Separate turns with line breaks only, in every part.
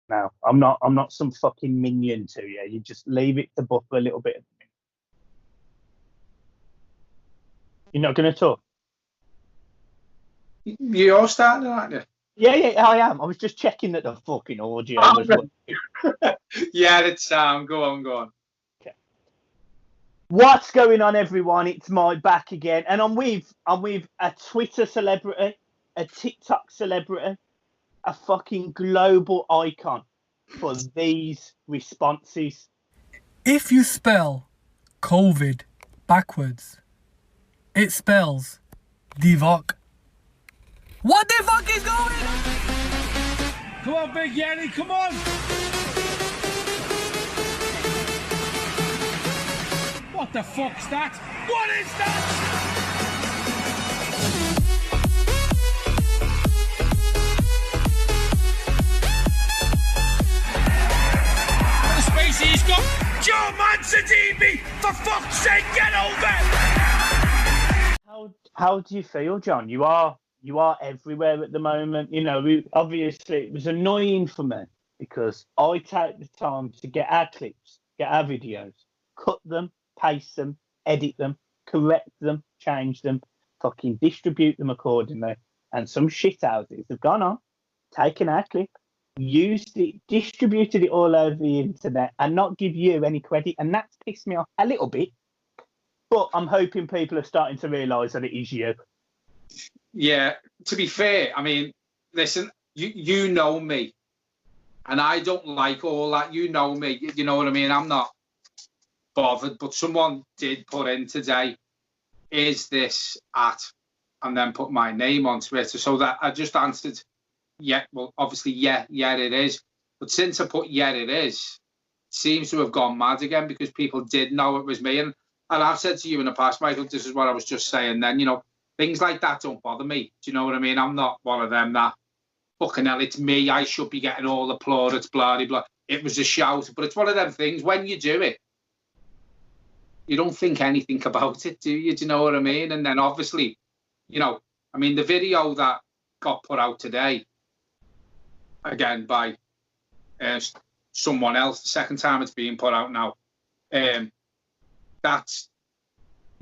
No, I'm not. I'm not some fucking minion to you. You just leave it to buffer a little bit. You're not going to talk.
You're starting, aren't you?
Yeah, I am. I was just checking that the fucking audio was working.
Yeah, it's go on.
Okay. What's going on, everyone? It's Mike back again, and I'm with a Twitter celebrity, a TikTok celebrity, a fucking global icon for these responses.
If you spell COVID backwards, it spells Divock. What the fuck is going on?
Come on, Big Yanni, come on! What the fuck's that? What is that? What a space he's got! Joe Man Sidibe! For fuck's sake, get over!
How do you feel, John? You are everywhere at the moment. You know, obviously it was annoying for me because I take the time to get our clips, get our videos, cut them, paste them, edit them, correct them, change them, fucking distribute them accordingly. And some shithouses have gone on, taken our clip, used it, distributed it all over the internet, and not give you any credit. And that's pissed me off a little bit. But I'm hoping people are starting to realise that it is you.
Yeah, to be fair, I mean, listen, you know me, and I don't like all that. You know me, you know what I mean? I'm not bothered, but someone did put in today, is this at, and then put my name on Twitter, so that I just answered, yeah, well, obviously, yeah, it is. But since I put yeah, it is, it seems to have gone mad again because people did know it was me. And I've said to you in the past, Michael, this is what I was just saying then, you know, things like that don't bother me. Do you know what I mean? I'm not one of them that, fucking hell, it's me, I should be getting all the plaudits, blah, blah, blah. It was a shout. But it's one of them things, when you do it, you don't think anything about it, do you? Do you know what I mean? And then obviously, you know, I mean, the video that got put out today, again, by someone else, the second time it's being put out now, that's,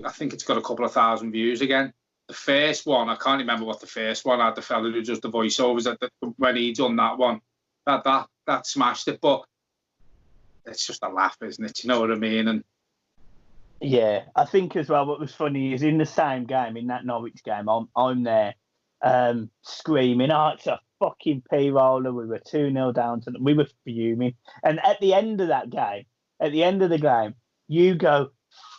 I think it's got a couple of thousand views again. The first one, I can't remember what the first one had, the fella who does the voiceovers, when he done that one, that smashed it. But it's just a laugh, isn't it? You know what I mean? And
yeah, I think as well what was funny is in the same game, in that Norwich game, I'm there screaming, oh, it's a fucking P-roller. We were 2-0 down to them. We were fuming. And at the end of that game, at the end of the game, you go,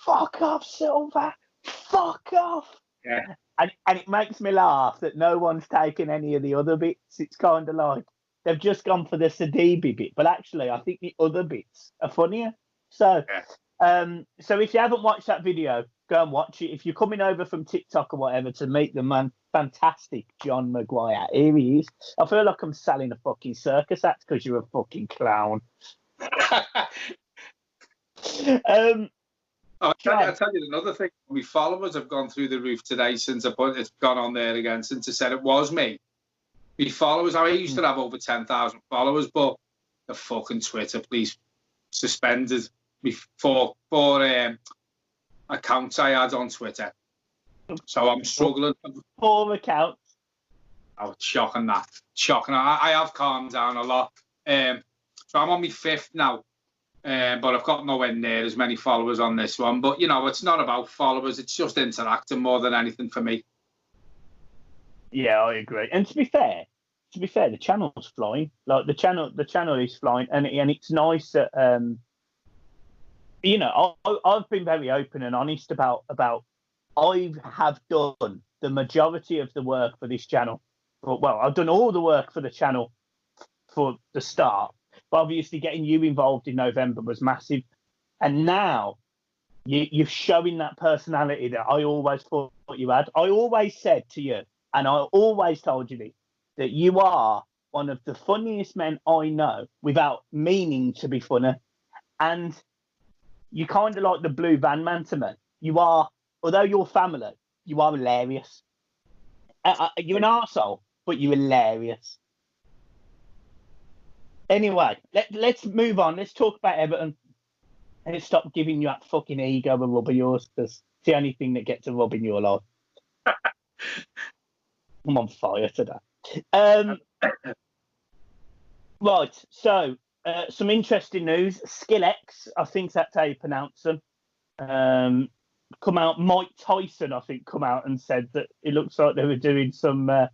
fuck off, Silver. Fuck off.
yeah.
And it makes me laugh that no one's taken any of the other bits. It's kind of like they've just gone for the Sidibe bit, but actually I think the other bits are funnier. So, so if you haven't watched that video, go and watch it. If you're coming over from TikTok or whatever to meet the man, fantastic John Maguire, here he is. I feel like I'm selling a fucking circus act because you're a fucking clown.
I'll tell you another thing. My followers have gone through the roof today since it's gone on there again, since I said it was me. My followers, I used to have over 10,000 followers, but the fucking Twitter police suspended me for accounts I had on Twitter. So I'm struggling.
4 accounts.
Oh, it's shocking that. Shocking. I have calmed down a lot. So I'm on my 5th now. But I've got nowhere near as many followers on this one. But, you know, it's not about followers. It's just interacting more than anything for me. Yeah,
I agree. And to be fair, the channel's flying. Like the channel is flying, and it's nice that you know, I've been very open and honest about I have done the majority of the work for this channel. Well, I've done all the work for the channel for the start. But obviously getting you involved in November was massive. And now you're showing that personality that I always thought you had. I always said to you, and I always told you this, that you are one of the funniest men I know without meaning to be funny. And you're kind of like the blue van man to me. You are, although you're family, you are hilarious. You're an arsehole, but you're hilarious. Anyway, let's move on. Let's talk about Everton. And stop giving you that fucking ego a rub of yours, because it's the only thing that gets a rub in your life. I'm on fire today. Right, so some interesting news. Skillex, I think that's how you pronounce them. Come out. Mike Tyson, I think, come out and said that it looks like they were doing some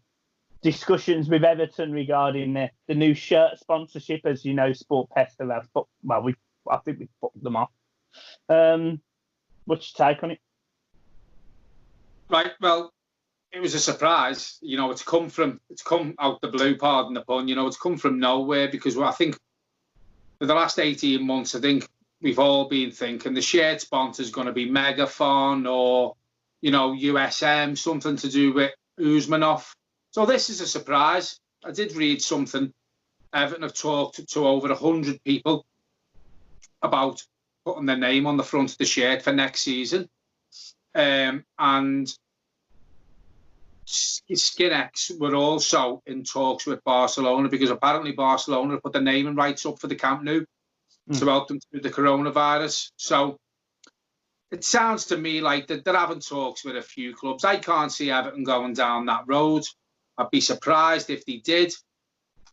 discussions with Everton regarding the new shirt sponsorship. As you know, Sport Pester have, I think we fucked them off. What's your take on it?
Right, well, it was a surprise. You know, it's come out the blue, pardon the pun. You know, it's come from nowhere, because I think for the last 18 months, I think we've all been thinking the shared sponsor is going to be Megaphone or, you know, USM, something to do with Usmanov. So this is a surprise. I did read something. Everton have talked to over 100 people about putting their name on the front of the shirt for next season. And Skinx were also in talks with Barcelona, because apparently Barcelona put the naming rights up for the Camp Nou to help them through the coronavirus. So it sounds to me like they're having talks with a few clubs. I can't see Everton going down that road. I'd be surprised if they did.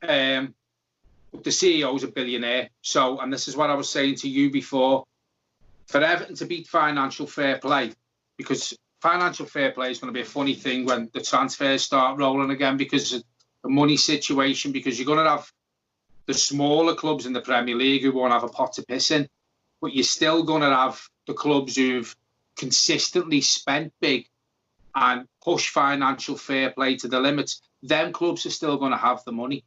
But the CEO's a billionaire. So, and this is what I was saying to you before, for Everton to beat financial fair play, because financial fair play is going to be a funny thing when the transfers start rolling again, because of the money situation, because you're going to have the smaller clubs in the Premier League who won't have a pot to piss in, but you're still going to have the clubs who've consistently spent big and push financial fair play to the limits. Them clubs are still going to have the money.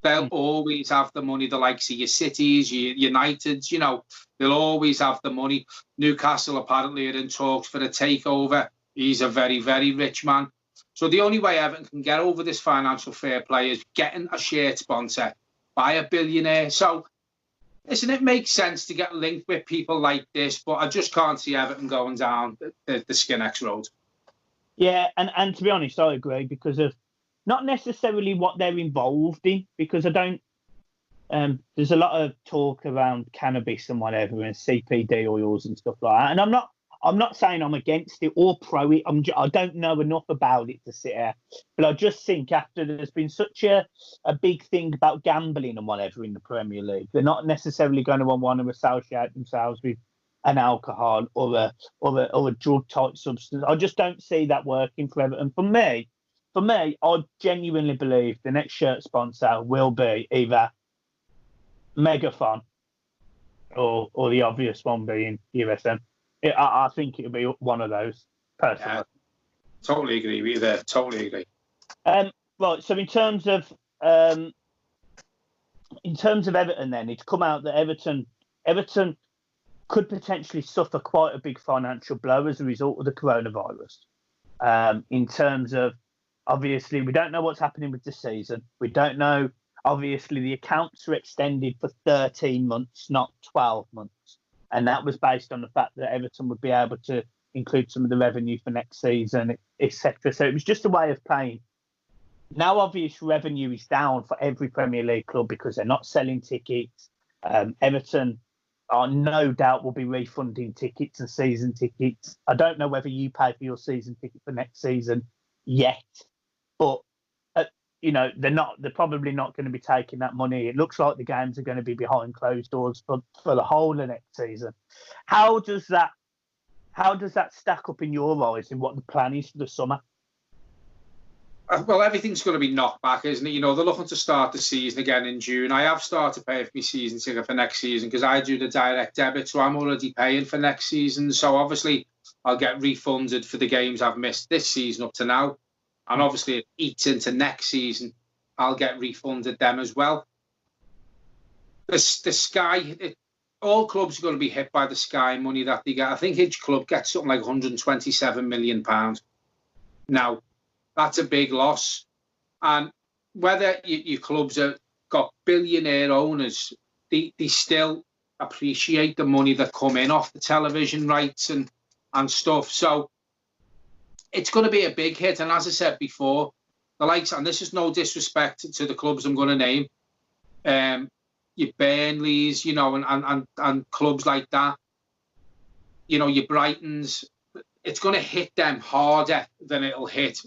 They'll always have the money. The likes of your Cities, your Uniteds, you know, they'll always have the money. Newcastle apparently are in talks for a takeover. He's a very, very rich man. So the only way Everton can get over this financial fair play is getting a shirt sponsor by a billionaire. So, listen, it makes sense to get linked with people like this, but I just can't see Everton going down the Skinx road.
Yeah, and to be honest, I agree, because of not necessarily what they're involved in, because I don't. There's a lot of talk around cannabis and whatever, and CPD oils and stuff like that. And I'm not saying I'm against it or pro it. I don't know enough about it to sit here, but I just think after there's been such a big thing about gambling and whatever in the Premier League, they're not necessarily going to want to associate themselves with an alcohol or a drug type substance. I just don't see that working for Everton. For me, I genuinely believe the next shirt sponsor will be either Megaphone or the obvious one being USM. I think it'll be one of those, personally.
Yeah, totally agree with you there. Totally agree.
Right. So in terms of Everton, then it's come out that Everton could potentially suffer quite a big financial blow as a result of the coronavirus. In terms of, obviously, we don't know what's happening with the season. We don't know. Obviously, the accounts are extended for 13 months, not 12 months. And that was based on the fact that Everton would be able to include some of the revenue for next season, etc. So it was just a way of playing. Now, obvious revenue is down for every Premier League club because they're not selling tickets. Everton no doubt will be refunding tickets and season tickets. I don't know whether you pay for your season ticket for next season yet, but they're probably not going to be taking that money. It looks like the games are going to be behind closed doors for the whole of next season. How does that stack up in your eyes in what the plan is for the summer?
Well, everything's going to be knocked back, isn't it? You know, they're looking to start the season again in June. I have started paying for my season ticket for next season because I do the direct debit, so I'm already paying for next season. So obviously I'll get refunded for the games I've missed this season up to now. And obviously it eats into next season. I'll get refunded them as well. The Sky, all clubs are going to be hit by the Sky money that they get. I think each club gets something like £127 million. Now, that's a big loss. And whether your clubs have got billionaire owners, they still appreciate the money that come in off the television rights and stuff. So it's going to be a big hit. And as I said before, the likes, and this is no disrespect to the clubs I'm going to name, your Burnleys, you know, and clubs like that, you know, your Brightons, it's going to hit them harder than it'll hit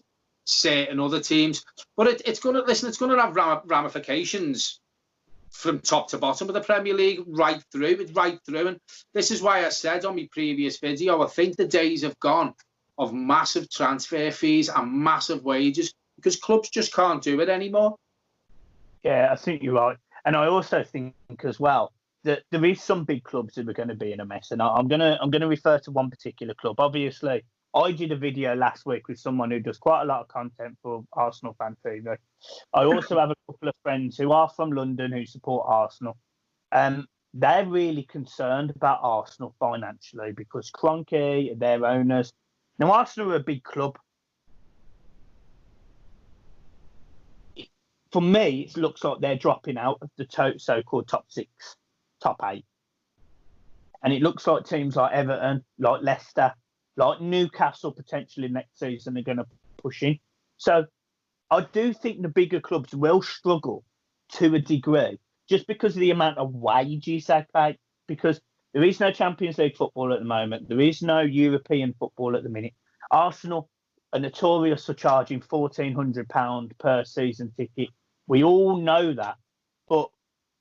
certain other teams. But it's going to have ramifications from top to bottom of the Premier League, right through. And this is why I said on my previous video, I think the days have gone of massive transfer fees and massive wages, because clubs just can't do it anymore.
Yeah, I think you're right. And I also think as well that there is some big clubs that are going to be in a mess. And I'm gonna refer to one particular club. Obviously, I did a video last week with someone who does quite a lot of content for Arsenal Fan TV. I also have a couple of friends who are from London who support Arsenal. They're really concerned about Arsenal financially because Kroenke, their owners. Now, Arsenal are a big club. For me, it looks like they're dropping out of the so-called top 6, top 8. And it looks like teams like Everton, like Leicester, like Newcastle potentially next season are going to push in. So I do think the bigger clubs will struggle to a degree just because of the amount of wages they pay, because there is no Champions League football at the moment. There is no European football at the minute. Arsenal are notorious for charging £1,400 per season ticket. We all know that. But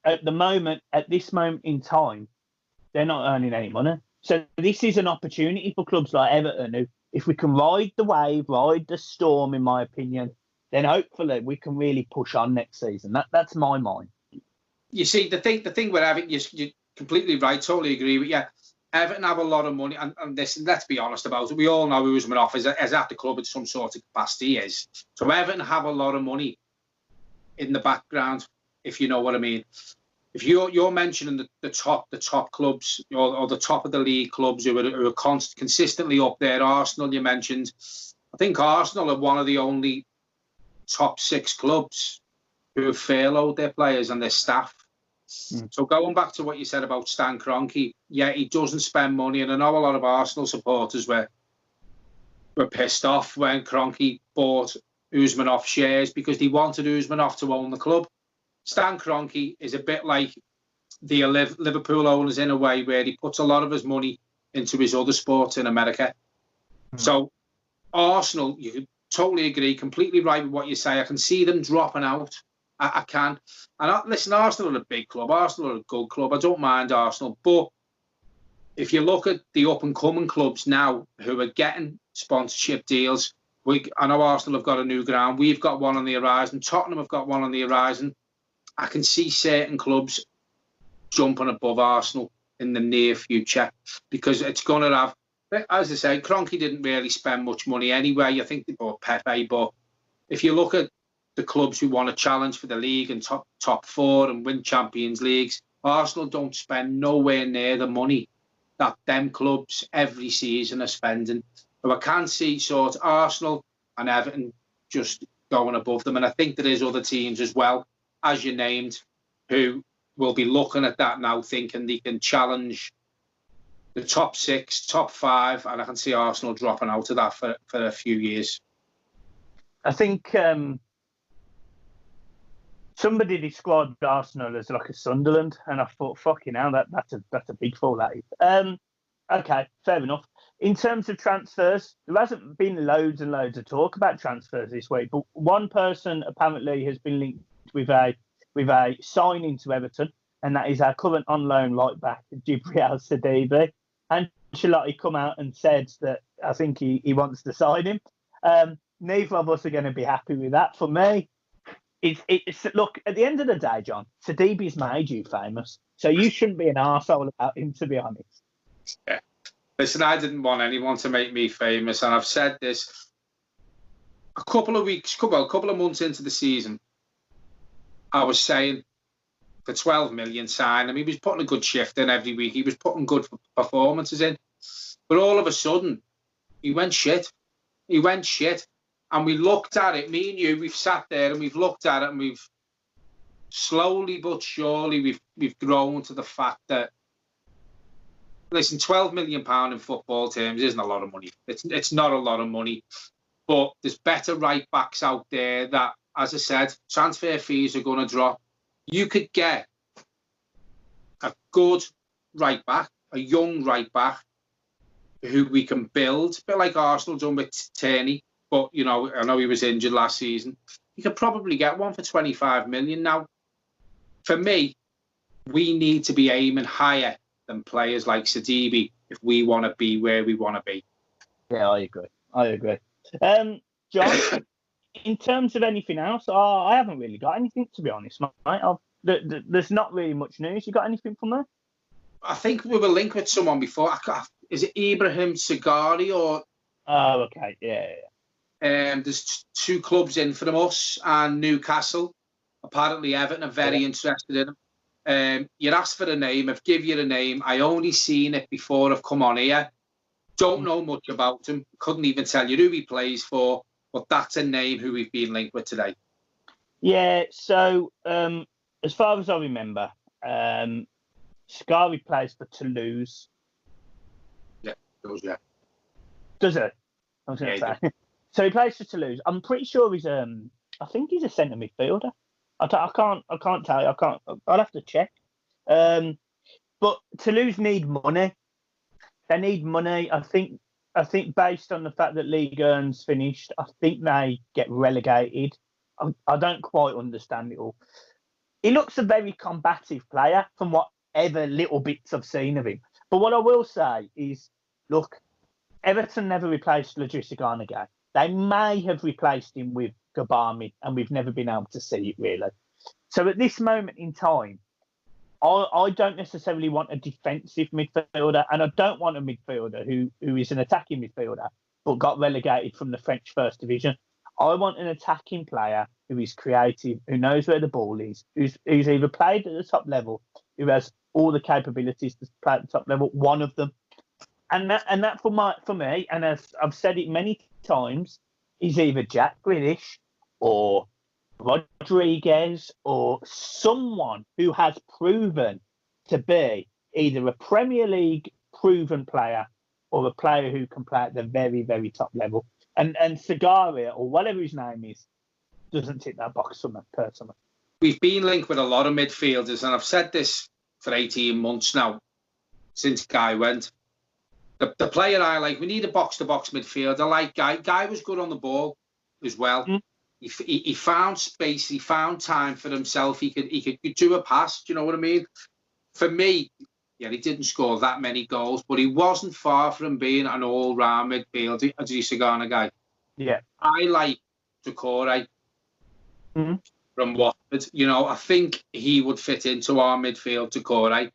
at this moment in time, they're not earning any money. So this is an opportunity for clubs like Everton who, if we can ride the wave, ride the storm, in my opinion, then hopefully we can really push on next season. That's my mind. You
see, the thing with Everton, you're completely right, totally agree with you. Everton have a lot of money, and listen, let's be honest about it. We all know Usman off is at the club in some sort of capacity is. So Everton have a lot of money in the background, if you know what I mean. If you're mentioning the top clubs or the top of the league clubs who are consistently up there, Arsenal you mentioned. I think Arsenal are one of the only top 6 clubs who have furloughed their players and their staff. So going back to what you said about Stan Kroenke, yeah, he doesn't spend money, and I know a lot of Arsenal supporters were pissed off when Kroenke bought Usmanov shares because he wanted Usmanov to own the club. Stan Kroenke is a bit like the Liverpool owners in a way, where he puts a lot of his money into his other sports in America. So Arsenal, you can totally agree, completely right with what you say. I can see them dropping out. I can. And listen, Arsenal are a big club. Arsenal are a good club. I don't mind Arsenal. But if you look at the up-and-coming clubs now who are getting sponsorship deals, I know Arsenal have got a new ground. We've got one on the horizon. Tottenham have got one on the horizon. I can see certain clubs jumping above Arsenal in the near future because it's going to have, as I say, Kroenke didn't really spend much money anyway. I think they bought Pepe. But if you look at the clubs who want to challenge for the league and top 4 and win Champions Leagues, Arsenal don't spend nowhere near the money that them clubs every season are spending. So I can see sort of Arsenal and Everton just going above them. And I think there is other teams as well, as you named, who will be looking at that now thinking they can challenge the top 6, top 5, and I can see Arsenal dropping out of that for a few years.
I think somebody described Arsenal as like a Sunderland, and I thought, fucking hell, that's a big fall, that is. Okay, fair enough. In terms of transfers, there hasn't been loads and loads of talk about transfers this week, but one person apparently has been linked with a signing to Everton, and that is our current on loan right back, Gibril Sidibe. And Ancelotti come out and said that I think he wants to sign him. Neither of us are going to be happy with that. For me, it's look, at the end of the day, John, Sidibe's made you famous, so you shouldn't be an arsehole about him, to be honest.
Yeah. Listen, I didn't want anyone to make me famous, and I've said this a couple of months into the season. I was saying for 12 million sign him. He was putting a good shift in every week. He was putting good performances in. But all of a sudden, he went shit. And we looked at it, me and you, we've sat there and we've looked at it, and we've slowly but surely we've grown to the fact that, listen, £12 million in football terms isn't a lot of money. It's not a lot of money. But there's better right backs out there that, as I said, transfer fees are going to drop. You could get a good right back, a young right back, who we can build, a bit like Arsenal done with Tierney. But, you know, I know he was injured last season. You could probably get one for 25 million now. For me, we need to be aiming higher than players like Sidibe if we want to be where we want to be.
Yeah, I agree. John, in terms of anything else, I haven't really got anything, to be honest, mate. There's not really much news. You got anything from there?
I think we were linked with someone before. Is it Ibrahim Sagari or?
Oh, okay. Yeah.
There's two clubs in from us and Newcastle. Apparently, Everton are very interested in him. You asked for a name. I've give you a name. I only seen it before I've come on here. Don't know much about him. Couldn't even tell you who he plays for. But that's a name who we've been linked with today.
Yeah. So, as far as I remember, Sagari plays for Toulouse.
Yeah, does, yeah.
Does it? I was going to say. So he plays for Toulouse. I'm pretty sure he's I think he's a centre midfielder. I can't tell you. I'll have to check. But Toulouse need money. They need money. I think based on the fact that League 1's finished, I think they get relegated. I don't quite understand it all. He looks a very combative player from whatever little bits I've seen of him. But what I will say is, look, Everton never replaced Ladrissi again. They may have replaced him with Gabami, and we've never been able to see it, really. So at this moment in time, I don't necessarily want a defensive midfielder, and I don't want a midfielder who is an attacking midfielder but got relegated from the French First Division. I want an attacking player who is creative, who knows where the ball is, who's either played at the top level, who has all the capabilities to play at the top level, one of them. And that for me, and as I've said it many times, is either Jack Grealish or Rodriguez or someone who has proven to be either a Premier League proven player or a player who can play at the very, very top level. And Sagari, or whatever his name is, doesn't tick that box for me, personally.
We've been linked with a lot of midfielders, and I've said this for 18 months now, since Guy went. The player I like, we need a box-to-box midfielder. I like Guy. Guy was good on the ball as well. Mm. He found space. He found time for himself. He could do a pass. Do you know what I mean? For me, yeah, he didn't score that many goals, but he wasn't far from being an all-round midfielder, a Sagana guy.
Yeah.
I like Decore from Watford. You know, I think he would fit into our midfield, Decore. I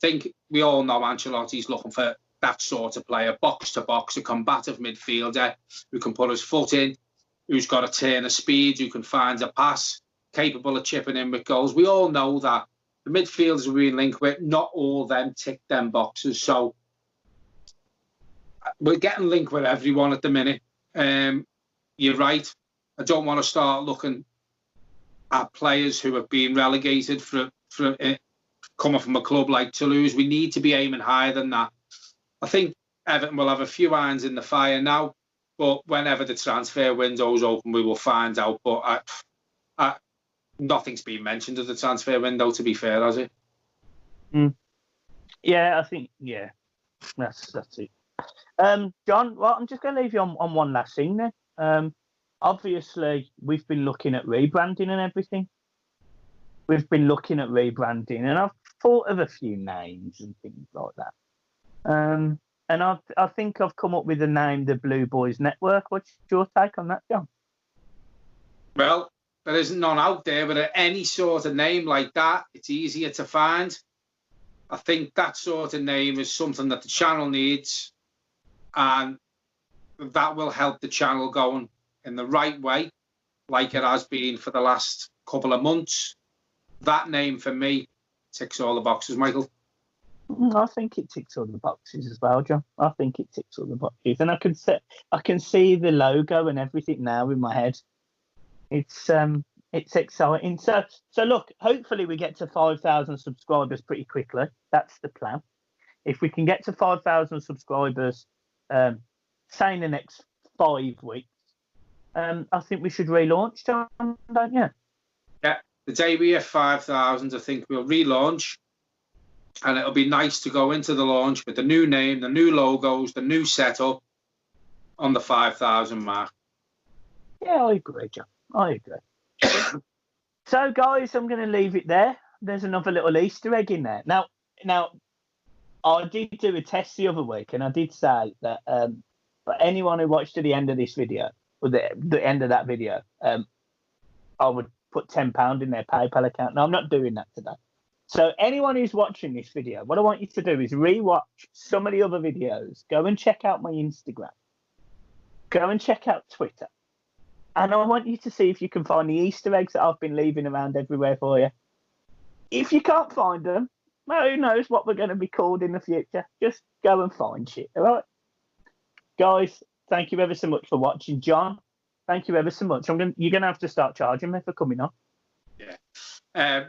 think we all know Ancelotti's looking for that sort of player, box-to-box, a combative midfielder who can put his foot in, who's got a turn of speed, who can find a pass, capable of chipping in with goals. We all know that. The midfielders we're linked with, not all of them tick them boxes. So we're getting linked with everyone at the minute. You're right. I don't want to start looking at players who have been relegated for coming from a club like Toulouse. We need to be aiming higher than that. I think Everton will have a few irons in the fire now, but whenever the transfer window's open, we will find out. But nothing's been mentioned of the transfer window, to be fair, has it?
Yeah, I think, yeah, that's it. John, well, I'm just going to leave you on one last thing then. Obviously, we've been looking at rebranding and everything. And I've thought of a few names and things like that. And I think I've come up with the name, the Blue Boys Network. What's your take on that, John?
Well, there isn't none out there, but any sort of name like that, it's easier to find. I think that sort of name is something that the channel needs, and that will help the channel going in the right way, like it has been for the last couple of months. That name, for me, ticks all the boxes, Michael.
I think it ticks all the boxes as well, John. I think it ticks all the boxes, and I can see the logo and everything now in my head. It's exciting. So look, hopefully we get to 5,000 subscribers pretty quickly. That's the plan. If we can get to 5,000 subscribers, say in the next 5 weeks, I think we should relaunch, John, don't you?
Yeah, the day we have 5,000, I think we'll relaunch. And it'll be nice to go into the launch with the new name, the new logos, the new setup on the 5,000 mark.
Yeah, I agree, John. I agree. So, guys, I'm going to leave it there. There's another little Easter egg in there. Now, I did do a test the other week, and I did say that for anyone who watched to the end of this video, or the end of that video, I would put £10 in their PayPal account. Now, I'm not doing that today. So anyone who's watching this video, what I want you to do is rewatch some of the other videos. Go and check out my Instagram. Go and check out Twitter. And I want you to see if you can find the Easter eggs that I've been leaving around everywhere for you. If you can't find them, well, who knows what we're going to be called in the future. Just go and find shit, all right? Guys, thank you ever so much for watching. John, thank you ever so much. You're going to have to start charging me for coming on.
Yeah.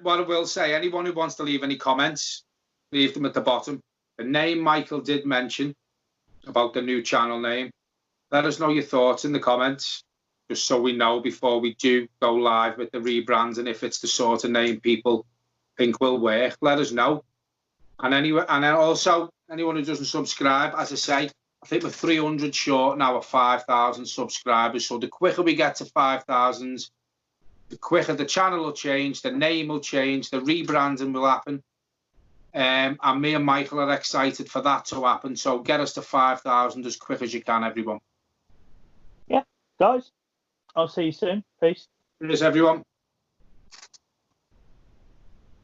What I will say, anyone who wants to leave any comments, leave them at the bottom. The name Michael did mention about the new channel name, let us know your thoughts in the comments, just so we know before we do go live with the rebrands, and if it's the sort of name people think will work, let us know. And anyway, and then also anyone who doesn't subscribe, as I say, I think we're 300 short now of 5,000 subscribers. So the quicker we get to 5,000, the quicker the channel will change, the name will change, the rebranding will happen. And me and Michael are excited for that to happen. So get us to 5,000 as quick as you can, everyone.
Yeah, guys, I'll see you soon. Peace.
Cheers, everyone.